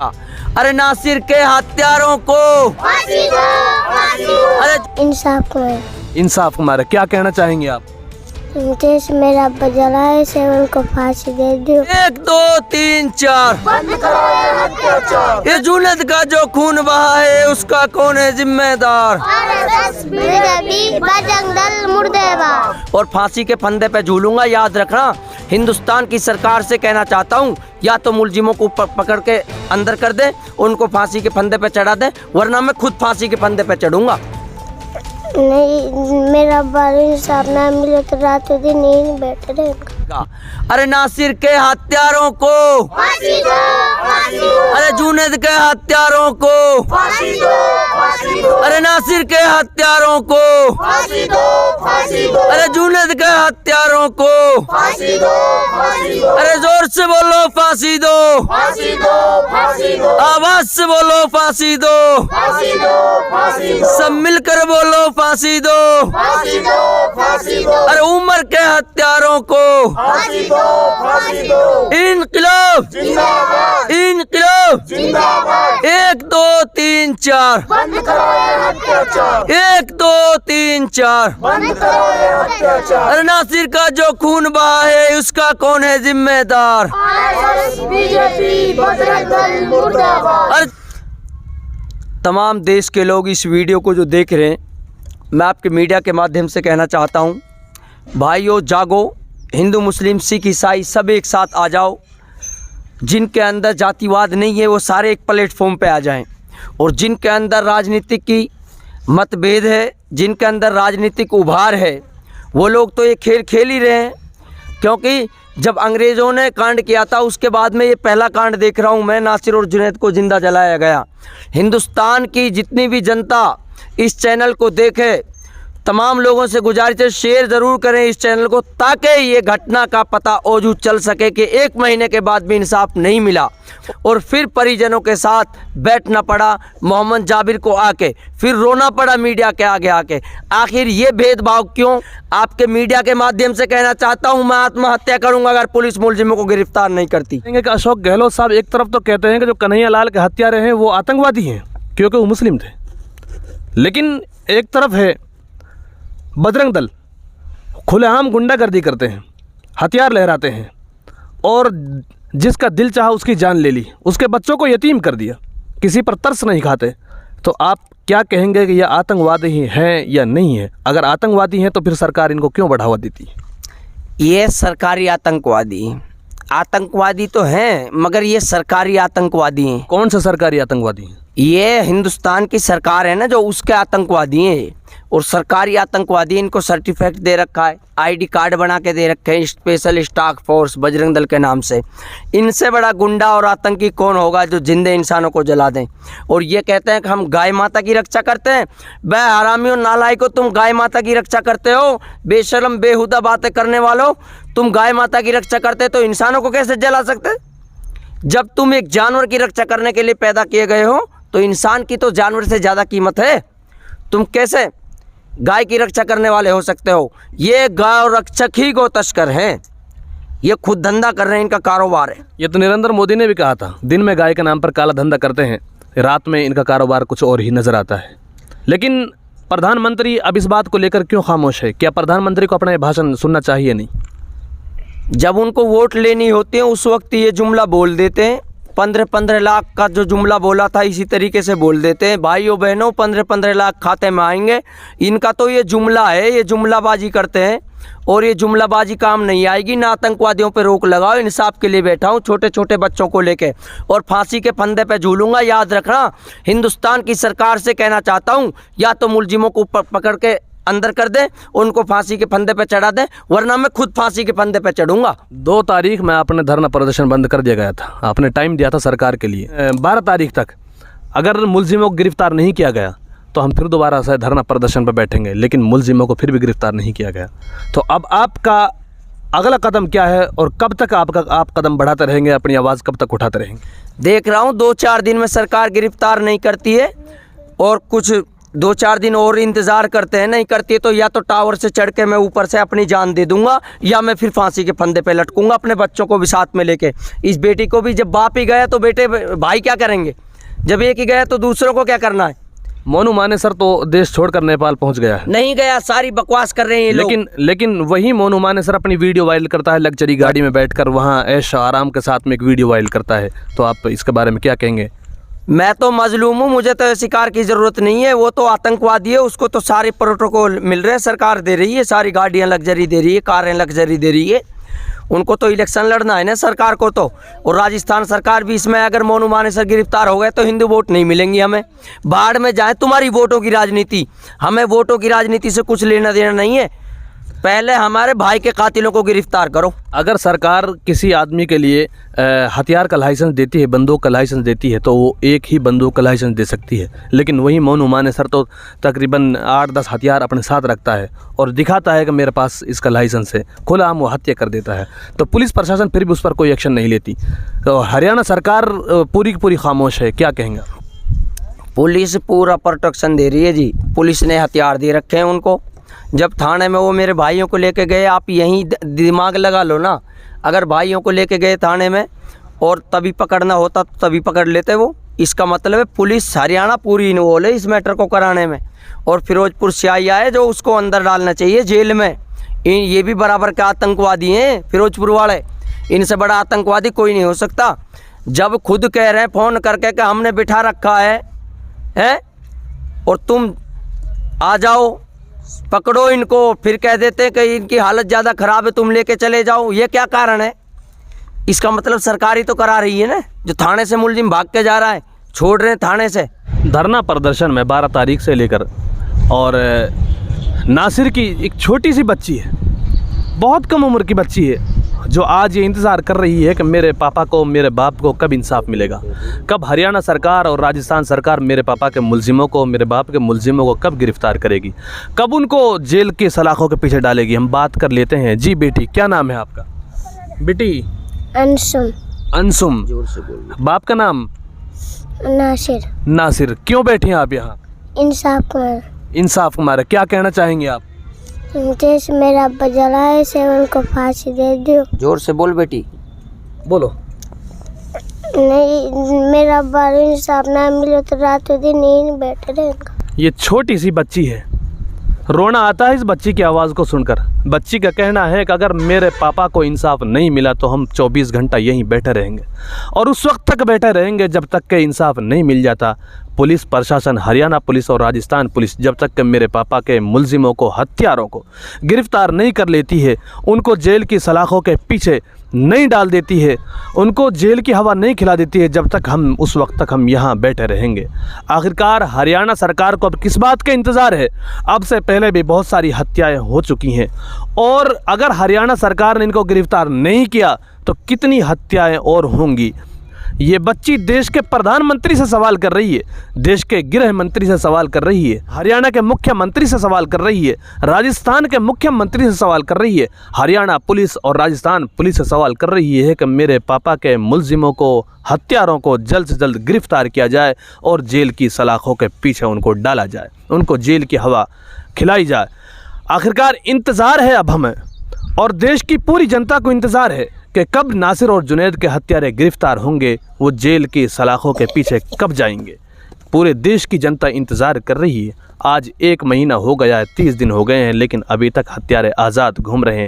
अरे नासिर के हत्यारों को फांसी दो, फांसी दो। अरे इंसाफ को है। इंसाफ कुमार, क्या कहना चाहेंगे आप? देश मेरा बजला है से उनको फांसी दे दो। 1 2 3 4 बंद करो ये अत्याचार। ये जुनैद का जो खून बहा है उसका कौन है जिम्मेदार? आरएसएस, बीजेपी, बजरंग दल, मुर्दाबाद। और फांसी के फंदे पे झूलूंगा, याद रखना। हिंदुस्तान की सरकार से कहना चाहता हूँ, या तो मुलजिमों को पकड़ के अंदर कर दे, उनको फांसी के फंदे पे चढ़ा दे, वरना मैं खुद फांसी के फंदे पे चढ़ूंगा। नहीं, मेरा बारी इंसाफ ना मिले तो रात दिन नहीं बैठे रहेगा। अरे नासिर के हत्यारों को फांसी दो, फांसी दो। अरे जुनैद के हत्यारों को फांसी दो, फांसी दो। अरे नासिर के हत्यारों को फांसी दो, फांसी दो। अरे जुनैद के हत्यारों को फांसी दो, फांसी दो। अरे जोर से बोलो फांसी दो, फांसी दो, फांसी दो। आवाज से बोलो फांसी दो, फांसी दो, फांसी दो। सब मिलकर बोलो फांसी दो। फांसी दो, फांसी दो। अरे उमर के हत्यारों को फांसी दो, फांसी दो। इनकलाब, जिंदाबाद, इनकलाब। जिंदाबाद। 1 2 3 4 बंद करो ये अत्याचार। 1 2 3 4 बंद करो ये अत्याचार। अरे नासिर का जो खून बहा है उसका कौन है जिम्मेदार? आरएसएस, बीजेपी, बजरंग दल, मुर्दाबाद। अरे तमाम देश के लोग इस वीडियो को जो देख रहे हैं, मैं आपके मीडिया के माध्यम से कहना चाहता हूँ, भाइयों जागो, हिंदू मुस्लिम सिख ईसाई सब एक साथ आ जाओ। जिनके अंदर जातिवाद नहीं है वो सारे एक प्लेटफॉर्म पे आ जाएं, और जिनके अंदर राजनीतिक की मतभेद है, जिनके अंदर राजनीतिक उभार है, वो लोग तो ये खेल खेल ही रहे हैं। क्योंकि जब अंग्रेज़ों ने कांड किया था उसके बाद में ये पहला कांड देख रहा हूँ मैं, नासिर और जुनैद को जिंदा जलाया गया। हिंदुस्तान की जितनी भी जनता इस चैनल को देखे, तमाम लोगों से गुजारिश है शेयर ज़रूर करें इस चैनल को, ताकि ये घटना का पता ओजू चल सके कि 1 महीने के बाद भी इंसाफ नहीं मिला और फिर परिजनों के साथ बैठना पड़ा मोहम्मद जाबिर को आके, फिर रोना पड़ा मीडिया के आगे आके। आखिर ये भेदभाव क्यों? आपके मीडिया के माध्यम से कहना चाहता हूँ, मैं आत्महत्या करूँगा अगर पुलिस मुलजिमों को गिरफ्तार नहीं करती। अशोक गहलोत साहब एक तरफ तो कहते हैं कि जो कन्हैया लाल के हत्यारे हैं वो आतंकवादी हैं क्योंकि वो मुस्लिम थे, लेकिन एक तरफ है बजरंग दल, खुलेआम गुंडागर्दी करते हैं, हथियार लहराते हैं, और जिसका दिल चाहा उसकी जान ले ली, उसके बच्चों को यतीम कर दिया, किसी पर तरस नहीं खाते। तो आप क्या कहेंगे कि ये आतंकवादी हैं या नहीं है? अगर आतंकवादी हैं तो फिर सरकार इनको क्यों बढ़ावा देती है? ये सरकारी आतंकवादी तो हैं, मगर ये सरकारी आतंकवादी हैं। कौन सा सरकारी आतंकवादी हैं? ये हिंदुस्तान की सरकार है ना जो, उसके आतंकवादी हैं। और सरकारी आतंकवादी, इनको सर्टिफिकेट दे रखा है, आईडी कार्ड बना के दे रखे हैं, special stock force Bajrang Dal के नाम से। इनसे बड़ा गुंडा और आतंकी कौन होगा जो जिंदे इंसानों को जला दें? और ये कहते हैं कि हम गाय माता की रक्षा करते हैं। बे हरामियों, नालायकों, तुम गाय माता की रक्षा करते हो? बेशर्म बेहुदा बातें करने वालों, तुम गाय माता की रक्षा करते तो इंसानों को कैसे जला सकते? जब तुम एक जानवर की रक्षा करने के लिए पैदा किए गए हो तो इंसान की तो जानवर से ज़्यादा कीमत है। तुम कैसे गाय की रक्षा करने वाले हो सकते हो? ये गौ रक्षक ही गौ तस्कर हैं, ये खुद धंधा कर रहे हैं, इनका कारोबार है। ये तो नरेंद्र मोदी ने भी कहा था, दिन में गाय के नाम पर काला धंधा करते हैं, रात में इनका कारोबार कुछ और ही नजर आता है। लेकिन प्रधानमंत्री अब इस बात को लेकर क्यों खामोश है? क्या प्रधानमंत्री को अपना ये भाषण सुनना चाहिए नहीं? जब उनको वोट लेनी होती है उस वक्त ये जुमला बोल देते हैं। 15-15 लाख का जो जुमला बोला था इसी तरीके से बोल देते हैं, भाइयों बहनों 15-15 लाख खाते में आएंगे। इनका तो ये जुमला है, ये जुमलाबाजी करते हैं, और ये जुमलाबाजी काम नहीं आएगी ना। आतंकवादियों पे रोक लगाओ, इंसाफ के लिए बैठा हूँ छोटे छोटे बच्चों को लेके, और फांसी के फंदे पे झूलूंगा, याद रखना। हिंदुस्तान की सरकार से कहना चाहता हूँ, या तो मुलजिमों को पकड़ के अंदर कर दे, उनको फांसी के फंदे पे चढ़ा दे, वरना मैं खुद फांसी के फंदे पे चढ़ूंगा। 2 तारीख में आपने धरना प्रदर्शन बंद कर दिया गया था, आपने टाइम दिया था सरकार के लिए 12 तारीख तक। अगर मुलजिमों को गिरफ्तार नहीं किया गया तो हम फिर दोबारा से धरना प्रदर्शन पर बैठेंगे, लेकिन मुलजिमों को फिर भी गिरफ्तार नहीं किया गया। तो अब आपका अगला कदम क्या है और कब तक आप कदम बढ़ाते रहेंगे, अपनी आवाज़ कब तक उठाते रहेंगे? देख रहा हूँ 2-4 दिन में सरकार गिरफ्तार नहीं करती है और कुछ 2-4 दिन और इंतज़ार करते हैं, नहीं करती तो या तो टावर से चढ़ के मैं ऊपर से अपनी जान दे दूंगा या मैं फिर फांसी के फंदे पे लटकूंगा अपने बच्चों को भी साथ में लेके। इस बेटी को भी जब बाप ही गया तो बेटे भाई क्या करेंगे, जब एक ही गया तो दूसरों को क्या करना है। मोनू मानेसर तो देश छोड़कर नेपाल पहुंच गया है। नहीं गया, सारी बकवास कर रहे हैं ये लोग। लेकिन वही मोनू मानेसर अपनी वीडियो वायरल करता है, लग्जरी गाड़ी में बैठकर वहाँ ऐश आराम के साथ में एक वीडियो वायरल करता है। तो आप इसके बारे में क्या कहेंगे? मैं तो मजलूम हूँ, मुझे तो शिकार की ज़रूरत नहीं है। वो तो आतंकवादी है, उसको तो सारे प्रोटोकॉल मिल रहे हैं, सरकार दे रही है, सारी गाड़ियाँ लग्जरी दे रही है, कारें लग्जरी दे रही है। उनको तो इलेक्शन लड़ना है ना सरकार को तो। और राजस्थान सरकार भी इसमें अगर मोनू मानेसर गिरफ्तार हो गए तो हिंदू वोट नहीं मिलेंगी हमें। बाढ़ में जाए तुम्हारी वोटों की राजनीति, हमें वोटों की राजनीति से कुछ लेना देना नहीं है। पहले हमारे भाई के कातिलों को गिरफ्तार करो। अगर सरकार किसी आदमी के लिए हथियार का लाइसेंस देती है, बंदूक का लाइसेंस देती है, तो वो एक ही बंदूक का लाइसेंस दे सकती है। लेकिन वही मोनू मानेसर तो तकरीबन 8-10 हथियार अपने साथ रखता है और दिखाता है कि मेरे पास इसका लाइसेंस है, खुला वो हत्या कर देता है। तो पुलिस प्रशासन फिर भी उस पर कोई एक्शन नहीं लेती। तो हरियाणा सरकार पूरी की पूरी खामोश है, क्या कहेंगे? पुलिस पूरा प्रोटेक्शन दे रही है जी, पुलिस ने हथियार दे रखे हैं उनको। जब थाने में वो मेरे भाइयों को लेके गए, आप यहीं दिमाग लगा लो ना, अगर भाइयों को लेके गए थाने में और तभी पकड़ना होता तो तभी पकड़ लेते वो। इसका मतलब है पुलिस हरियाणा पूरी इन्वॉल्व है इस मैटर को कराने में। और फिरोजपुर सियाइया है जो उसको अंदर डालना चाहिए जेल में। ये भी बराबर के आतंकवादी हैं फिरोजपुर वाले, इनसे बड़ा आतंकवादी कोई नहीं हो सकता। जब खुद कह रहे हैं फ़ोन करके कि हमने बिठा रखा है और तुम आ जाओ पकड़ो इनको, फिर कह देते हैं कि इनकी हालत ज़्यादा ख़राब है तुम लेके चले जाओ, ये क्या कारण है? इसका मतलब सरकार ही तो करा रही है ना, जो थाने से मुलजिम भाग के जा रहा है छोड़ रहे हैं थाने से। धरना प्रदर्शन में 12 तारीख से लेकर, और नासिर की एक छोटी सी बच्ची है, बहुत कम उम्र की बच्ची है, जो आज ये इंतज़ार कर रही है कि मेरे पापा को, मेरे बाप को कब इंसाफ मिलेगा, कब हरियाणा सरकार और राजस्थान सरकार मेरे पापा के मुलजिमों को, मेरे बाप के मुलजिमों को कब गिरफ्तार करेगी, कब उनको जेल के सलाखों के पीछे डालेगी। हम बात कर लेते हैं। जी बेटी, क्या नाम है आपका? बेटी अंशुम। अंशुम। बाप का नाम? नासिर। नासिर। क्यों बैठी हैं आप यहाँ? इंसाफ कुमार। इंसाफ कुमार, क्या कहना चाहेंगे आप? जैसे मेरा अब्बा जला है से उनको फांसी दे दो। जोर से बोल बेटी। बोलो। नहीं, मेरा अब्बा इंसाफ ना मिले तो रात दिन नहीं बैठे रहेगा। ये छोटी सी बच्ची है, रोना आता है इस बच्ची की आवाज़ को सुनकर। बच्ची का कहना है कि अगर मेरे पापा को इंसाफ नहीं मिला तो हम 24 घंटा यहीं बैठे रहेंगे, और उस वक्त तक बैठे रहेंगे जब तक के इंसाफ नहीं मिल जाता। पुलिस प्रशासन, हरियाणा पुलिस और राजस्थान पुलिस जब तक के मेरे पापा के मुलजिमों को, हत्यारों को गिरफ्तार नहीं कर लेती है, उनको जेल की सलाखों के पीछे नहीं डाल देती है, उनको जेल की हवा नहीं खिला देती है, जब तक हम उस वक्त तक हम यहाँ बैठे रहेंगे। आखिरकार हरियाणा सरकार को अब किस बात का इंतज़ार है? अब से पहले भी बहुत सारी हत्याएं हो चुकी हैं, और अगर हरियाणा सरकार ने इनको गिरफ्तार नहीं किया तो कितनी हत्याएं और होंगी। ये बच्ची देश के प्रधानमंत्री से सवाल कर रही है, देश के गृह मंत्री से सवाल कर रही है, हरियाणा के मुख्यमंत्री से सवाल कर रही है, राजस्थान के मुख्यमंत्री से सवाल कर रही है, हरियाणा पुलिस और राजस्थान पुलिस से सवाल कर रही है कि मेरे पापा के मुलजिमों को, हत्यारों को जल्द से जल्द गिरफ्तार किया जाए और जेल की सलाखों के पीछे उनको डाला जाए, उनको जेल की हवा खिलाई जाए। आखिरकार इंतज़ार है अब हमें, और देश की पूरी जनता को इंतज़ार है कि कब नासिर और जुनैद के हत्यारे गिरफ्तार होंगे, वो जेल की सलाखों के पीछे कब जाएंगे। पूरे देश की जनता इंतज़ार कर रही है। आज 1 महीना हो गया है, 30 दिन हो गए हैं, लेकिन अभी तक हत्यारे आज़ाद घूम रहे हैं।